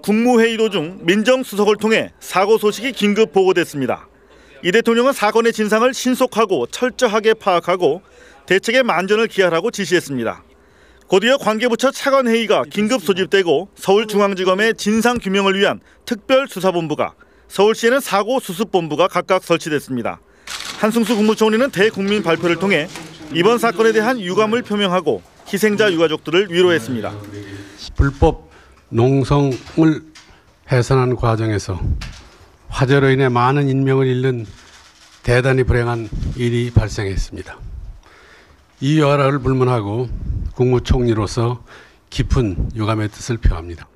국무회의 도중 민정수석을 통해 사고 소식이 긴급 보고됐습니다. 이 대통령은 사건의 진상을 신속하고 철저하게 파악하고 대책에 만전을 기하라고 지시했습니다. 곧이어 관계부처 차관회의가 긴급 소집되고 서울중앙지검의 진상규명을 위한 특별수사본부가, 서울시에는 사고수습본부가 각각 설치됐습니다. 한승수 국무총리는 대국민 발표를 통해 이번 사건에 대한 유감을 표명하고 희생자 유가족들을 위로했습니다. 불법 농성을 해산하는 과정에서 화재로 인해 많은 인명을 잃는 대단히 불행한 일이 발생했습니다. 이 여하를 불문하고 국무총리로서 깊은 유감의 뜻을 표합니다.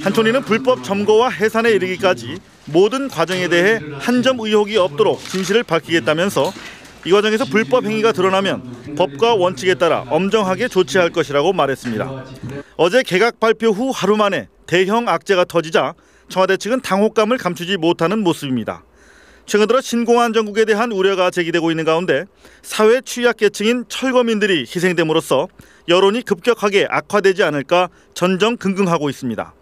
한 총리는 불법 점거와 해산에 이르기까지 모든 과정에 대해 한 점 의혹이 없도록 진실을 밝히겠다면서 이 과정에서 불법 행위가 드러나면 법과 원칙에 따라 엄정하게 조치할 것이라고 말했습니다. 어제 개각 발표 후 하루 만에 대형 악재가 터지자 청와대 측은 당혹감을 감추지 못하는 모습입니다. 최근 들어 신공안 정국에 대한 우려가 제기되고 있는 가운데 사회 취약계층인 철거민들이 희생됨으로써 여론이 급격하게 악화되지 않을까 전전긍긍하고 있습니다.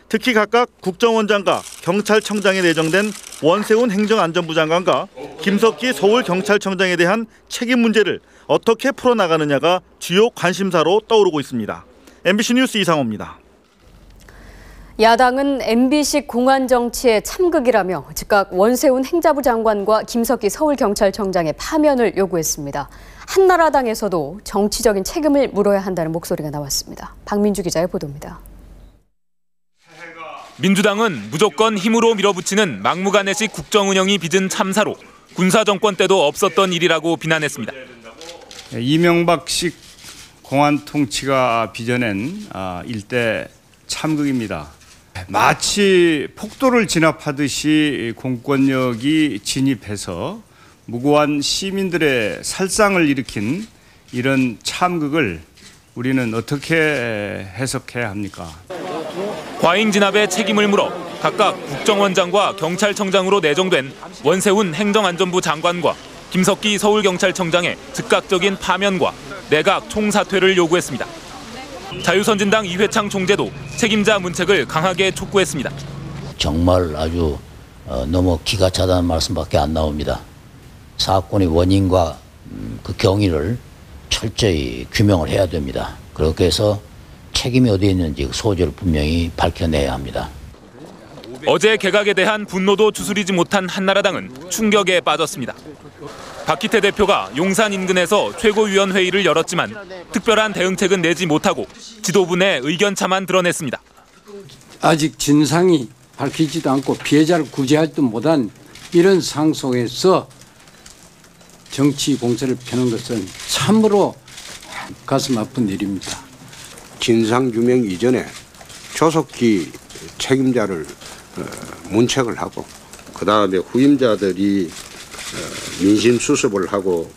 특히 각각 국정원장과 경찰청장에 내정된 원세훈 행정안전부 장관과 김석기 서울경찰청장에 대한 책임 문제를 어떻게 풀어나가느냐가 주요 관심사로 떠오르고 있습니다. MBC 뉴스 이상호입니다. 야당은 MB식 공안 정치의 참극이라며 즉각 원세훈 행자부 장관과 김석기 서울경찰청장의 파면을 요구했습니다. 한나라당에서도 정치적인 책임을 물어야 한다는 목소리가 나왔습니다. 박민주 기자의 보도입니다. 민주당은 무조건 힘으로 밀어붙이는 막무가내식 국정운영이 빚은 참사로 군사정권 때도 없었던 일이라고 비난했습니다. 이명박식 공안 통치가 빚어낸 일대 참극입니다. 마치 폭도를 진압하듯이 공권력이 진입해서 무고한 시민들의 살상을 일으킨 이런 참극을 우리는 어떻게 해석해야 합니까? 과잉 진압에 책임을 물어 각각 국정원장과 경찰청장으로 내정된 원세훈 행정안전부 장관과 김석기 서울경찰청장의 즉각적인 파면과 내각 총사퇴를 요구했습니다. 자유선진당 이회창 총재도 책임자 문책을 강하게 촉구했습니다. 정말 아주 너무 기가 차다는 말씀밖에 안 나옵니다. 사건의 원인과 그 경위를 철저히 규명을 해야 됩니다. 그렇게 해서 책임이 어디에 있는지 소재를 분명히 밝혀내야 합니다. 어제 개각에 대한 분노도 추스리지 못한 한나라당은 충격에 빠졌습니다. 박기태 대표가 용산 인근에서 최고위원회의를 열었지만 특별한 대응책은 내지 못하고 지도부 내 의견차만 드러냈습니다. 아직 진상이 밝히지도 않고 피해자를 구제하지도 못한 이런 상황 속에서 정치 공세를 펴는 것은 참으로 가슴 아픈 일입니다. 진상규명 이전에 조속히 책임자를 문책을 하고 그다음에 후임자들이 민심수습을 하고.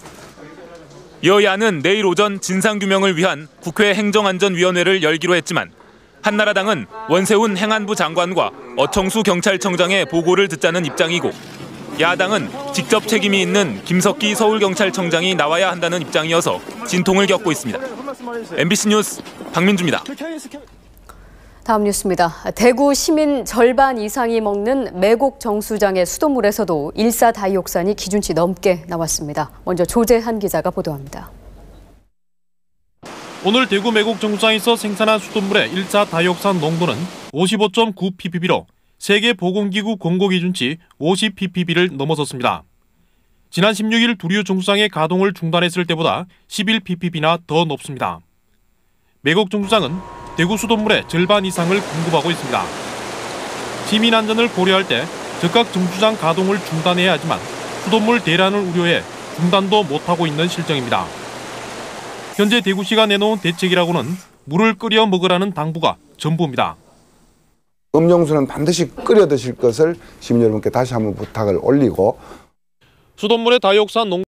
여야는 내일 오전 진상규명을 위한 국회 행정안전위원회를 열기로 했지만 한나라당은 원세훈 행안부 장관과 어청수 경찰청장의 보고를 듣자는 입장이고 야당은 직접 책임이 있는 김석기 서울경찰청장이 나와야 한다는 입장이어서 진통을 겪고 있습니다. MBC 뉴스 박민주입니다. 다음 뉴스입니다. 대구 시민 절반 이상이 먹는 매곡 정수장의 수돗물에서도 일사다이옥산이 기준치 넘게 나왔습니다. 먼저 조재한 기자가 보도합니다. 오늘 대구 매곡 정수장에서 생산한 수돗물의 일사다이옥산 농도는 55.9ppb로 세계보건기구 공고기준치 50ppb를 넘어섰습니다. 지난 16일 두리우 정수장의 가동을 중단했을 때보다 11ppb나 더 높습니다. 매곡 정수장은 대구 수돗물의 절반 이상을 공급하고 있습니다. 시민 안전을 고려할 때 즉각 정수장 가동을 중단해야 하지만 수돗물 대란을 우려해 중단도 못하고 있는 실정입니다. 현재 대구시가 내놓은 대책이라고는 물을 끓여 먹으라는 당부가 전부입니다. 음용수는 반드시 끓여 드실 것을 시민 여러분께 다시 한번 부탁을 올리고 수돗물의 다이옥산 농